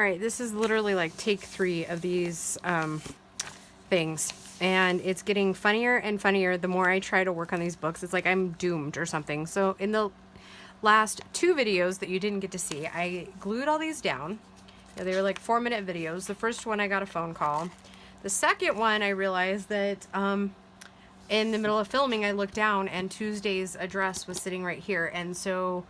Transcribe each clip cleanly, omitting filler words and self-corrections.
Alright, this is literally like take 3 of these things. And it's getting funnier and funnier the more I try to work on these books. It's like I'm doomed or something. So in the last 2 videos that you didn't get to see, I glued all these down. They were like 4-minute videos. The first one I got a phone call. The second one I realized that in the middle of filming I looked down and Tuesday's address was sitting right here. And so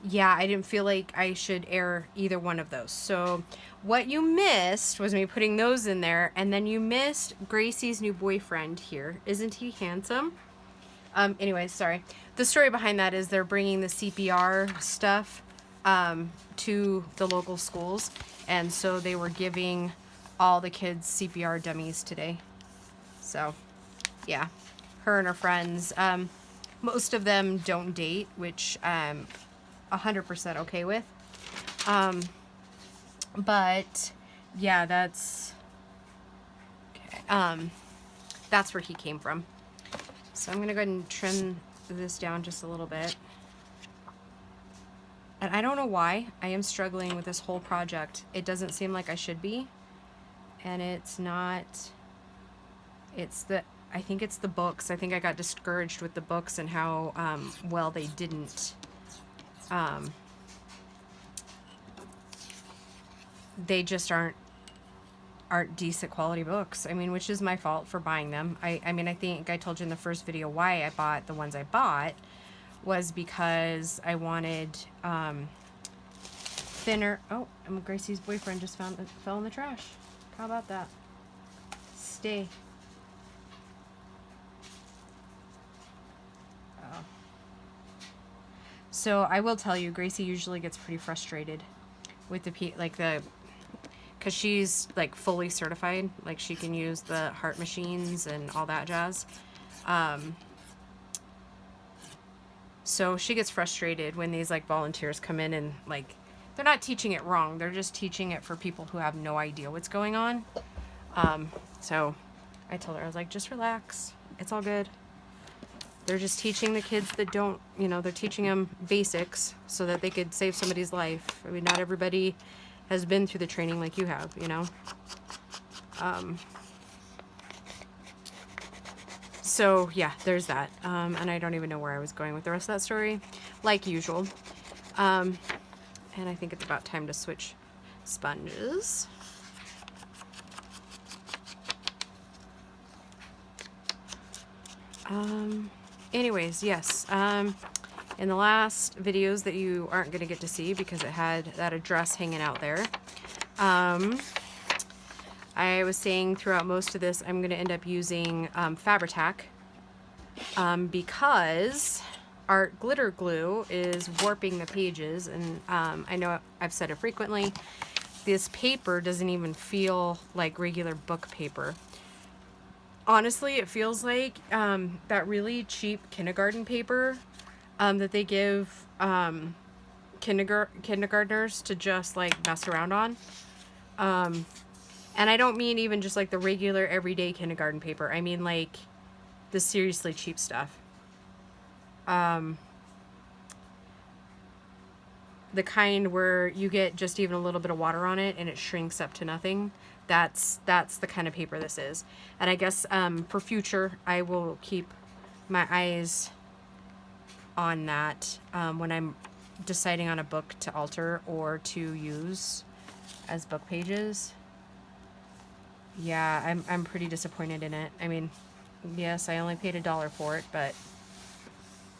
yeah, I didn't feel like I should air either one of those. So what you missed was me putting those in there, and then you missed Gracie's new boyfriend here. Isn't he handsome? Anyways, sorry. The story behind that is they're bringing the CPR stuff to the local schools, and so they were giving all the kids CPR dummies today. So, yeah, her and her friends. Most of them don't date, which 100% okay with. But yeah, that's okay. That's where he came from. So I'm gonna go ahead and trim this down just a little bit. And I don't know why I am struggling with this whole project. It doesn't seem like I should be, and it's not. I think it's the books. I think I got discouraged with the books and how well they didn't. They just aren't decent quality books. I mean, which is my fault for buying them. I mean, I think I told you in the first video why I bought the ones I bought was because I wanted thinner. Oh, Gracie's boyfriend just fell in the trash. How about that? Stay. Oh. So I will tell you, Gracie usually gets pretty frustrated with because she's like fully certified, like she can use the heart machines and all that jazz. So she gets frustrated when these like volunteers come in and like they're not teaching it wrong, they're just teaching it for people who have no idea what's going on. So I told her, I was like, just relax, it's all good. They're just teaching the kids that don't, they're teaching them basics so that they could save somebody's life. I mean, not everybody has been through the training like you have, So yeah, there's that. And I don't even know where I was going with the rest of that story, like usual. And I think it's about time to switch sponges. Anyways, yes. In the last videos that you aren't going to get to see because it had that address hanging out there, I was saying throughout most of this I'm going to end up using Fabri-Tac because art glitter glue is warping the pages, and I know I've said it frequently, this paper doesn't even feel like regular book paper. Honestly, it feels like that really cheap kindergarten paper that they give kindergartners to just like mess around on. And I don't mean even just like the regular everyday kindergarten paper. I mean like the seriously cheap stuff. The kind where you get just even a little bit of water on it and it shrinks up to nothing. That's the kind of paper this is. And I guess for future I will keep my eyes on that when I'm deciding on a book to alter or to use as book pages. Yeah, I'm pretty disappointed in it. I mean, yes, I only paid $1 for it, but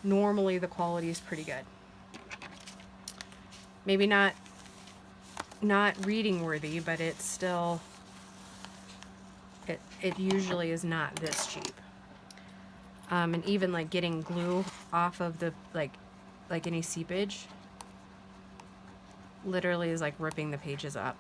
normally the quality is pretty good. Maybe not reading worthy, but it's still, it usually is not this cheap. And even like getting glue off of the like any seepage literally is like ripping the pages up.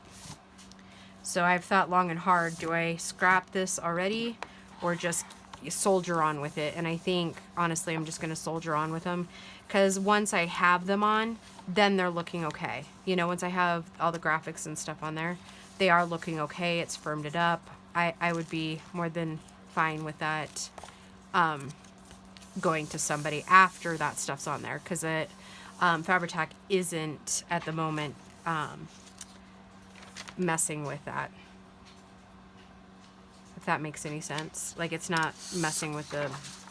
So I've thought long and hard, do I scrap this already or just soldier on with it? And I think honestly I'm just going to soldier on with them, because once I have them on, then they're looking okay. Once I have all the graphics and stuff on there, they are looking okay. It's firmed it up. I would be more than fine with that going to somebody after that stuff's on there, because Fabri-Tac isn't at the moment messing with that. If that makes any sense. Like, it's not messing with the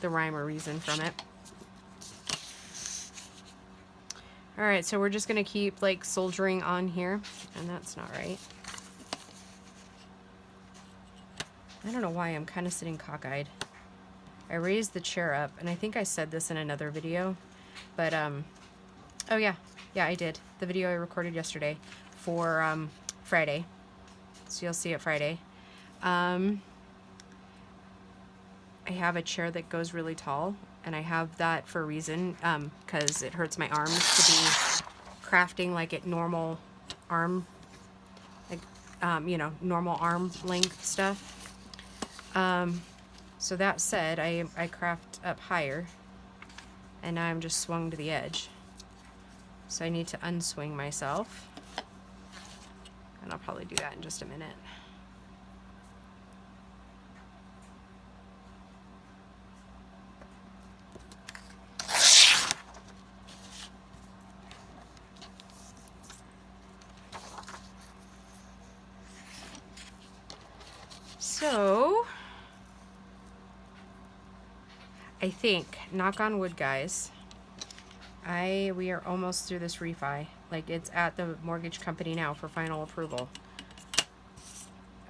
rhyme or reason from it. Alright, so we're just going to keep, like, soldiering on here. And that's not right. I don't know why I'm kind of sitting cockeyed. I raised the chair up, and I think I said this in another video. But, oh yeah. Yeah, I did. The video I recorded yesterday for, Friday. So you'll see it Friday. I have a chair that goes really tall, and I have that for a reason, because it hurts my arms to be crafting like at normal arm, like, you know, normal arm length stuff. So that said, I craft up higher, and now I'm just swung to the edge. So I need to unswing myself, and I'll probably do that in just a minute. So, I think, knock on wood, guys, we are almost through this refi. Like, it's at the mortgage company now for final approval.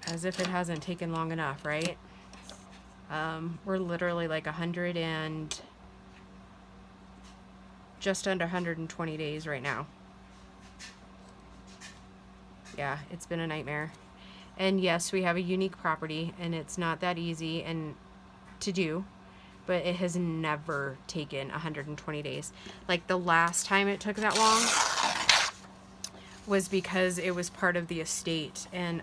As if it hasn't taken long enough, right? We're literally like 100 and just under 120 days right now. Yeah, it's been a nightmare. And yes, we have a unique property, and it's not that easy and to do, but it has never taken 120 days. Like, the last time it took that long was because it was part of the estate, and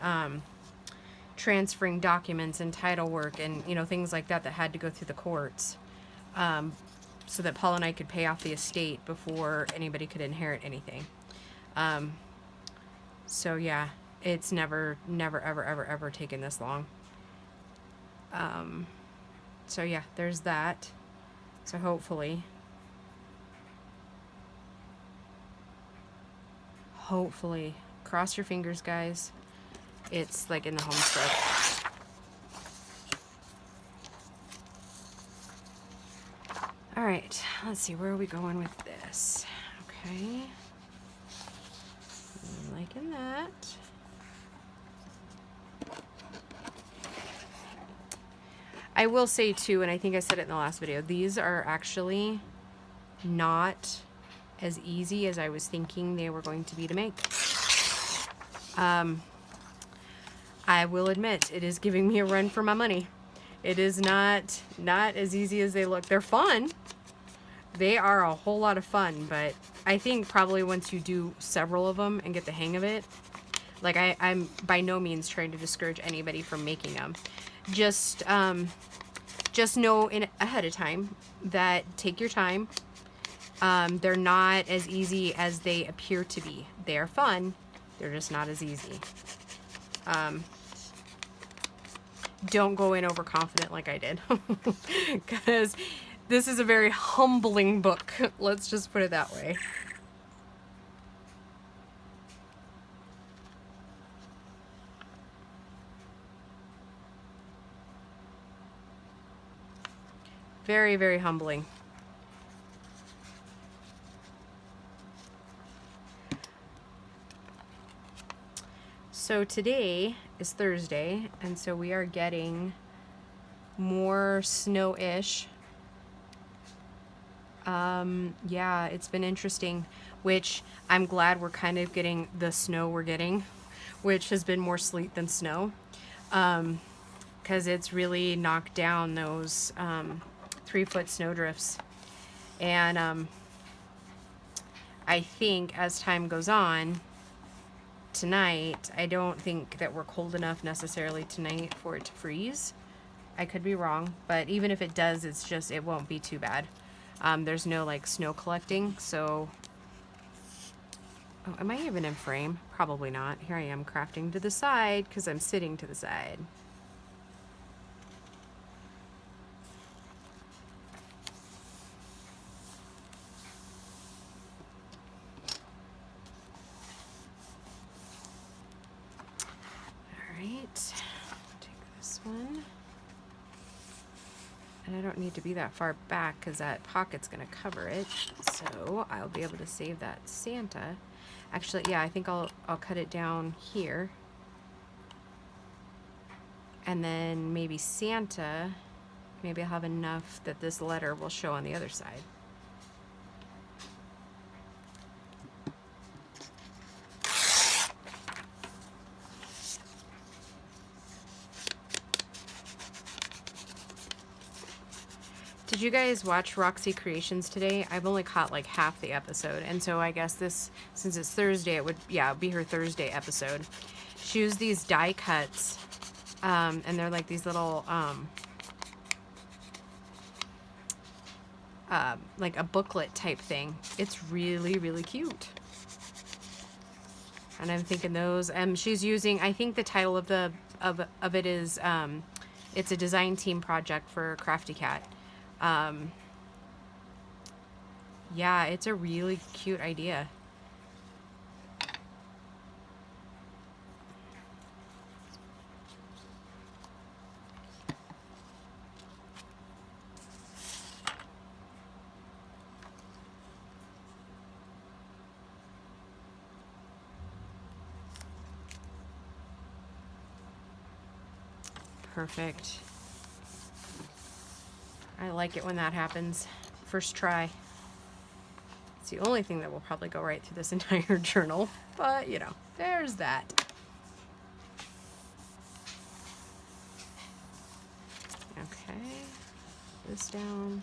transferring documents and title work and, you know, things like that that had to go through the courts, so that Paul and I could pay off the estate before anybody could inherit anything. So yeah, it's never ever taken this long. So yeah, there's that. So hopefully cross your fingers, guys, it's like in the home stretch. All right, let's see, where are we going with this? Okay, I'm liking that. I will say too, and I think I said it in the last video, these are actually not as easy as I was thinking they were going to be to make. I will admit, it is giving me a run for my money. It is not as easy as they look. They're fun. They are a whole lot of fun, but I think probably once you do several of them and get the hang of it, like, I'm by no means trying to discourage anybody from making them. Just know ahead of time that take your time. They're not as easy as they appear to be. They are fun. They're just not as easy. Don't go in overconfident like I did. Because this is a very humbling book. Let's just put it that way. Very, very humbling. So today is Thursday, and so we are getting more snow-ish. Yeah, it's been interesting, which I'm glad we're kind of getting the snow we're getting, which has been more sleet than snow, because it's really knocked down those 3-foot snow drifts. And I think as time goes on, tonight, I don't think that we're cold enough necessarily tonight for it to freeze. I could be wrong, but even if it does, it's just, it won't be too bad. There's no like snow collecting, so... Oh, am I even in frame? Probably not. Here I am crafting to the side because I'm sitting to the side. right, take this one. And I don't need to be that far back because that pocket's going to cover it. So I'll be able to save that Santa. Actually, yeah, I think I'll cut it down here. And then maybe Santa, maybe I'll have enough that this letter will show on the other side. Did you guys watch Roxy Creations today? I've only caught like half the episode, and so I guess this, since it's Thursday, it would, yeah, it'd be her Thursday episode. She used these die cuts, and they're like these little, like a booklet type thing. It's really, really cute. And I'm thinking those, she's using, I think the title of the, of it is, it's a design team project for Crafty Cat. Yeah, it's a really cute idea. Perfect. I like it when that happens. First try. It's the only thing that will probably go right through this entire journal, but you know, there's that. Okay, this down.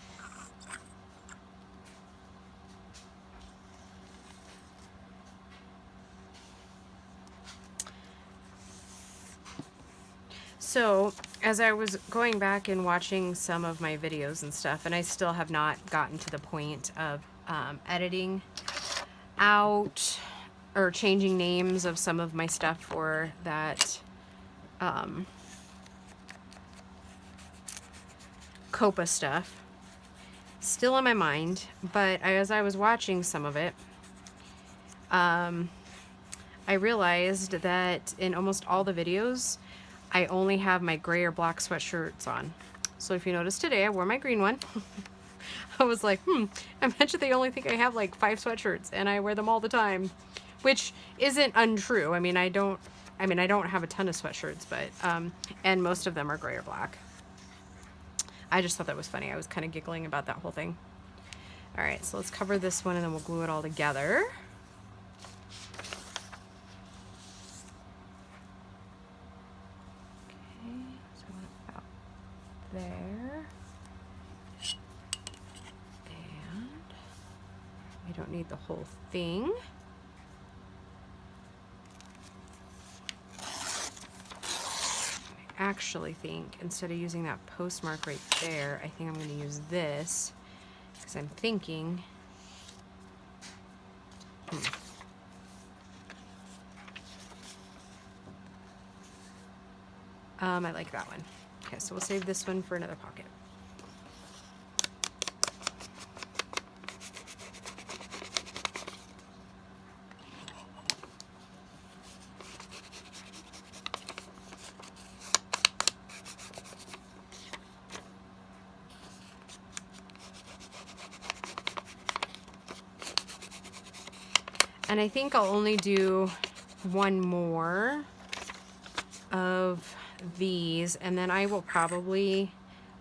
So, as I was going back and watching some of my videos and stuff, and I still have not gotten to the point of editing out or changing names of some of my stuff for that Copa stuff. Still on my mind, but as I was watching some of it, I realized that in almost all the videos, I only have my gray or black sweatshirts on. So if you notice today, I wore my green one. I was like, I bet they only think I have like 5 sweatshirts and I wear them all the time, which isn't untrue. I mean, I don't have a ton of sweatshirts, but, and most of them are gray or black. I just thought that was funny. I was kind of giggling about that whole thing. All right, so let's cover this one and then we'll glue it all together. There, and we don't need the whole thing. I actually think instead of using that postmark right there, I think I'm going to use this because I'm thinking I like that one. Okay, so we'll save this one for another pocket. And I think I'll only do one more of these, and then I will probably,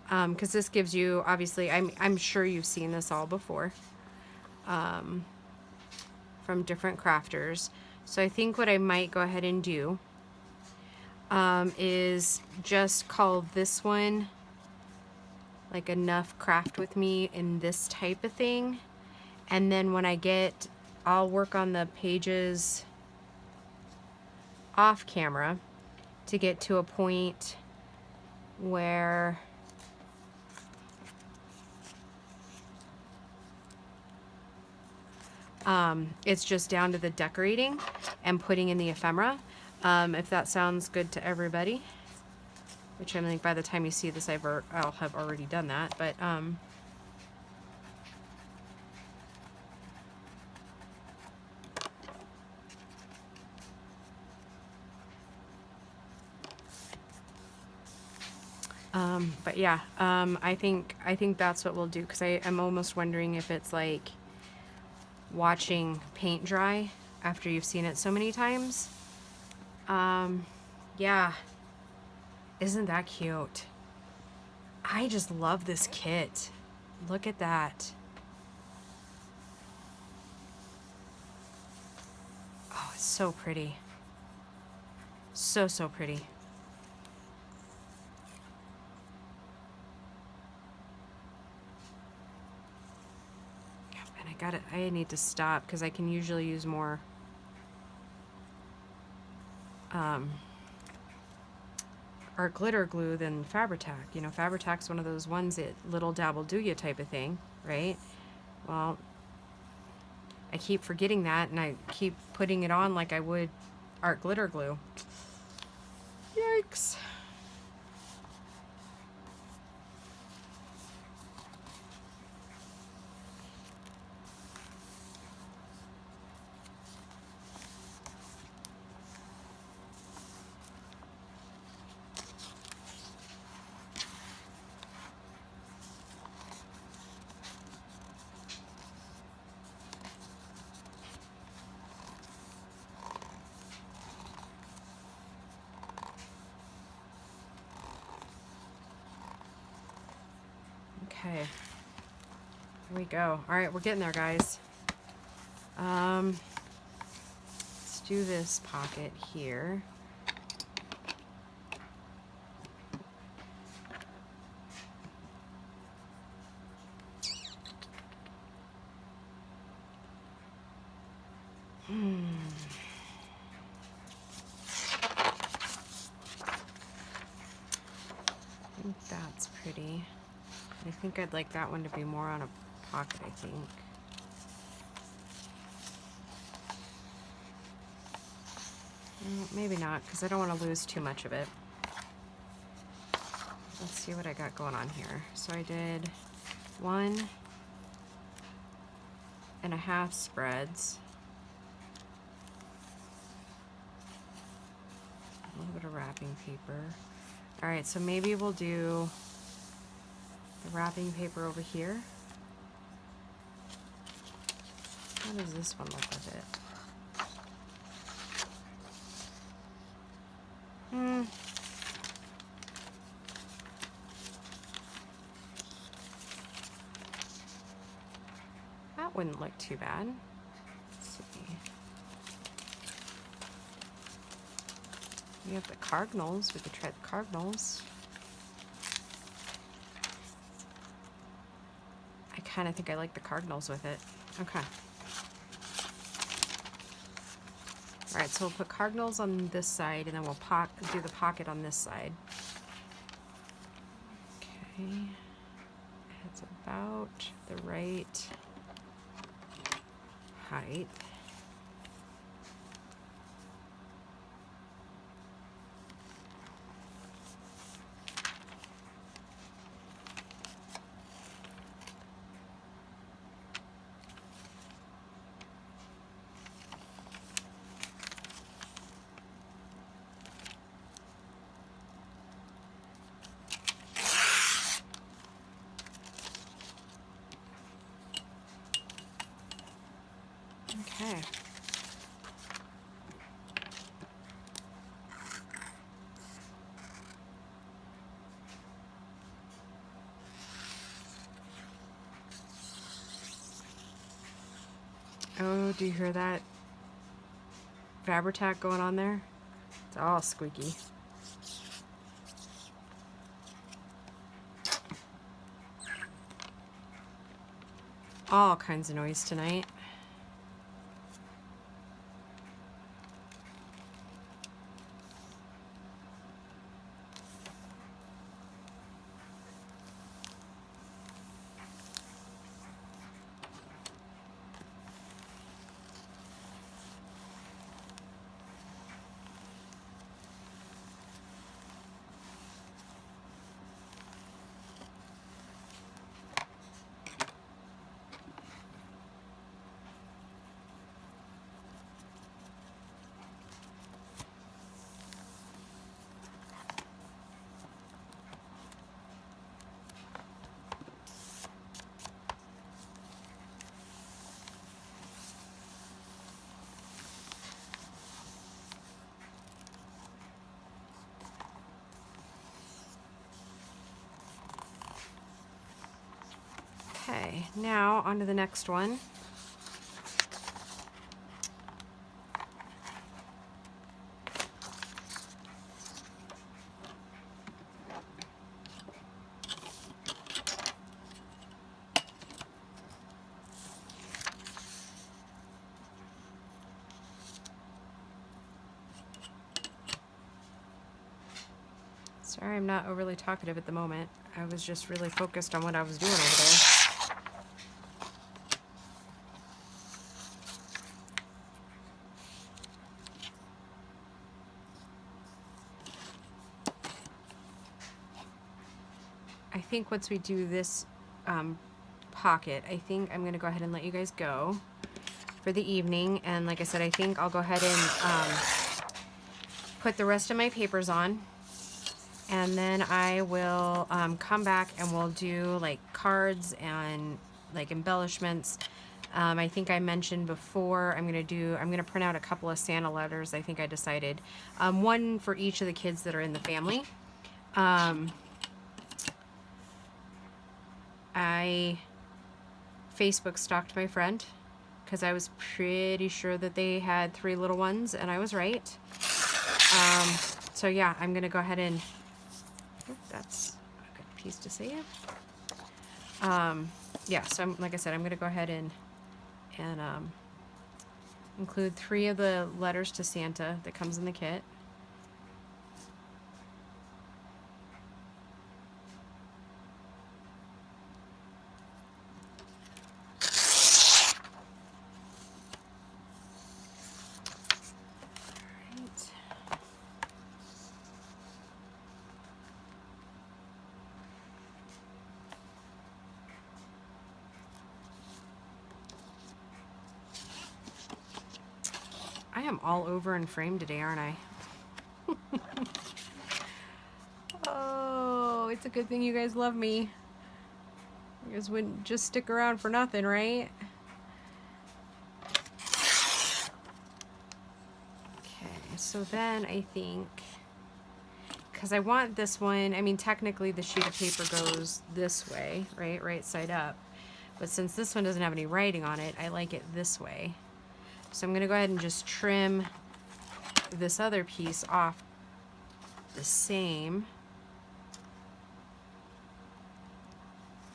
because this gives you, obviously, I'm sure you've seen this all before, from different crafters. So I think what I might go ahead and do is just call this one like Enough Craft With Me in this type of thing. And then when I get, I'll work on the pages off camera to get to a point where it's just down to the decorating and putting in the ephemera, if that sounds good to everybody, which I think by the time you see this I'll have already done that, but But yeah, I think that's what we'll do, because I'm almost wondering if it's like watching paint dry after you've seen it so many times. Yeah, isn't that cute? I just love this kit. Look at that. Oh, it's so pretty. So, so pretty. And I got it. I need to stop because I can usually use more art glitter glue than Fabri-Tac. You know, Fabri-Tac's one of those ones that little dabble do ya type of thing, right? Well, I keep forgetting that, and I keep putting it on like I would art glitter glue. Yikes. Okay, here we go. All right, we're getting there, guys. Let's do this pocket here. I think that's pretty. I think I'd like that one to be more on a pocket, I think. Maybe not, because I don't want to lose too much of it. Let's see what I got going on here. So I did 1.5 spreads. A little bit of wrapping paper. All right, so maybe we'll do the wrapping paper over here. How does this one look with it? That wouldn't look too bad. Let's see. We have the cardinals. We could try the cardinals. I kind of think I like the cardinals with it. Okay. All right, so we'll put cardinals on this side, and then we'll do the pocket on this side. Okay. It's about the right height. Okay. Oh, do you hear that Fabri-Tac going on there? It's all squeaky. All kinds of noise tonight. Okay, now on to the next one. Sorry, I'm not overly talkative at the moment. I was just really focused on what I was doing over there. I think once we do this pocket, I think I'm going to go ahead and let you guys go for the evening. And like I said, I think I'll go ahead and put the rest of my papers on. And then I will come back and we'll do like cards and like embellishments. I think I mentioned before I'm gonna print out a couple of Santa letters. I think I decided one for each of the kids that are in the family. I Facebook stalked my friend because I was pretty sure that they had 3 little ones, and I was right. So yeah, I'm gonna go ahead and that's a good piece to save. Yeah, so like I said, I'm gonna go ahead and include 3 of the letters to Santa that comes in the kit. I am all over and framed today, aren't I? Oh, it's a good thing you guys love me. You guys wouldn't just stick around for nothing, right? Okay, so then I think, because I want this one, I mean, technically the sheet of paper goes this way, right? Right side up. But since this one doesn't have any writing on it, I like it this way. So I'm going to go ahead and just trim this other piece off the same.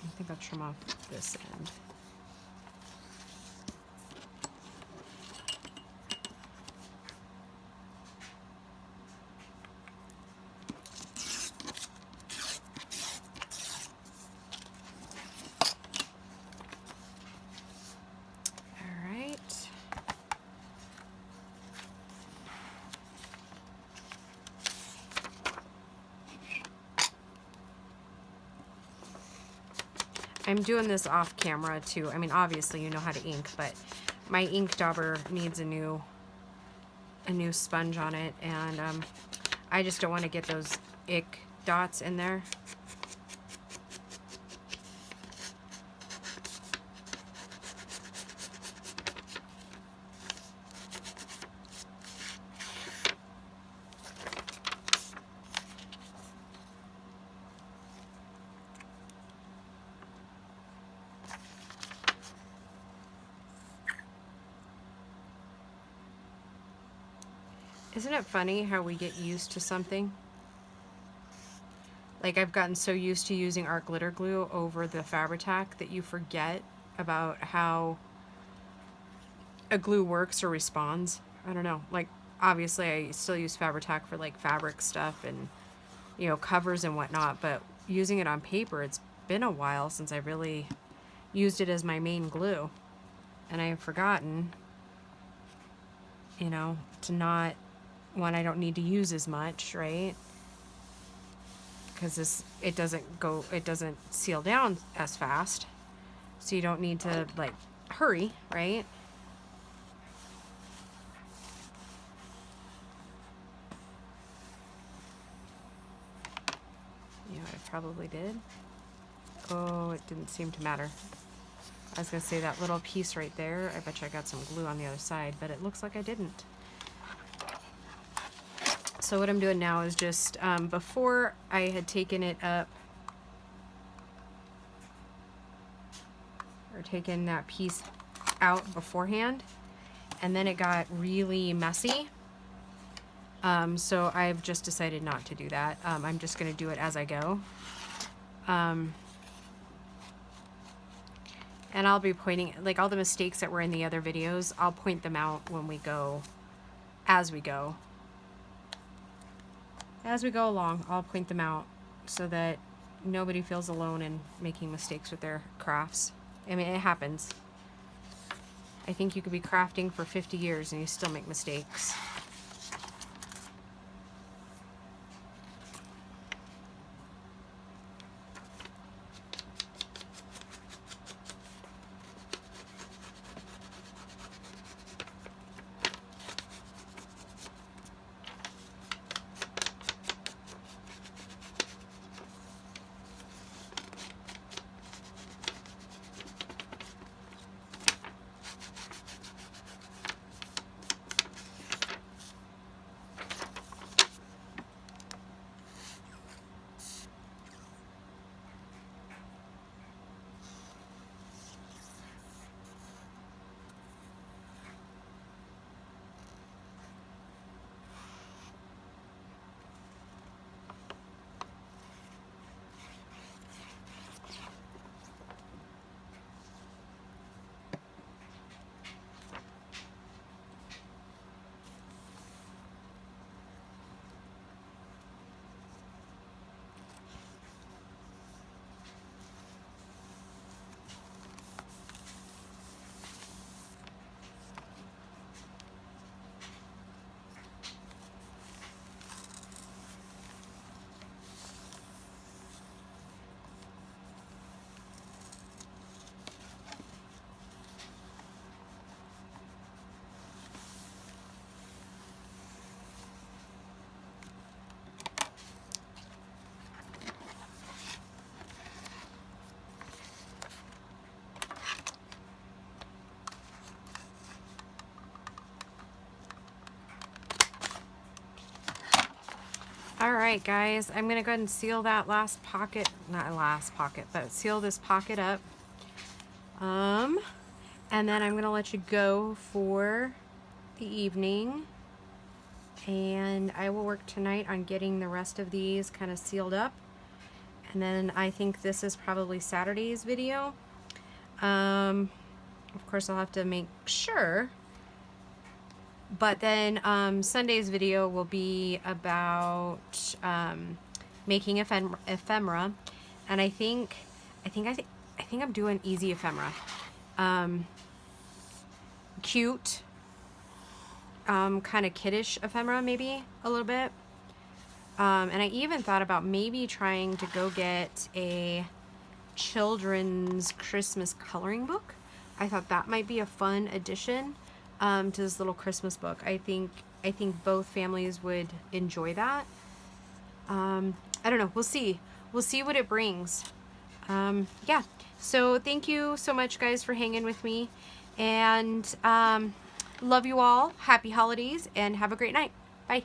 I think I'll trim off this end. I'm doing this off camera too. I mean, obviously you know how to ink, but my ink dauber needs a new sponge on it, and I just don't want to get those ick dots in there. Isn't it funny how we get used to something? Like, I've gotten so used to using art glitter glue over the Fabri-Tac that you forget about how a glue works or responds. I don't know. Like, obviously I still use Fabri-Tac for like fabric stuff and, you know, covers and whatnot, but using it on paper, it's been a while since I really used it as my main glue. And I have forgotten, you know, to not, one, I don't need to use as much, right? Because it doesn't seal down as fast. So you don't need to like hurry, right? You know, I probably did. Oh, it didn't seem to matter. I was gonna say that little piece right there, I bet you I got some glue on the other side, but it looks like I didn't. So what I'm doing now is just, before I had taken it up or taken that piece out beforehand, and then it got really messy. So I've just decided not to do that. I'm just going to do it as I go. And I'll be pointing, like all the mistakes that were in the other videos, I'll point them out when we go, as we go. As we go along, I'll point them out so that nobody feels alone in making mistakes with their crafts. I mean, it happens. I think you could be crafting for 50 years and you still make mistakes. All right, guys, I'm gonna go ahead and seal that last pocket, not last pocket, but seal this pocket up. And then I'm gonna let you go for the evening. And I will work tonight on getting the rest of these kind of sealed up. And then I think this is probably Saturday's video. Of course, I'll have to make sure. But then Sunday's video will be about making ephemera, and I think I'm doing easy ephemera, cute, kind of kiddish ephemera, maybe a little bit. And I even thought about maybe trying to go get a children's Christmas coloring book. I thought that might be a fun addition to this little Christmas book. I think both families would enjoy that. I don't know. We'll see. We'll see what it brings. Yeah. So thank you so much, guys, for hanging with me. And love you all. Happy holidays and have a great night. Bye.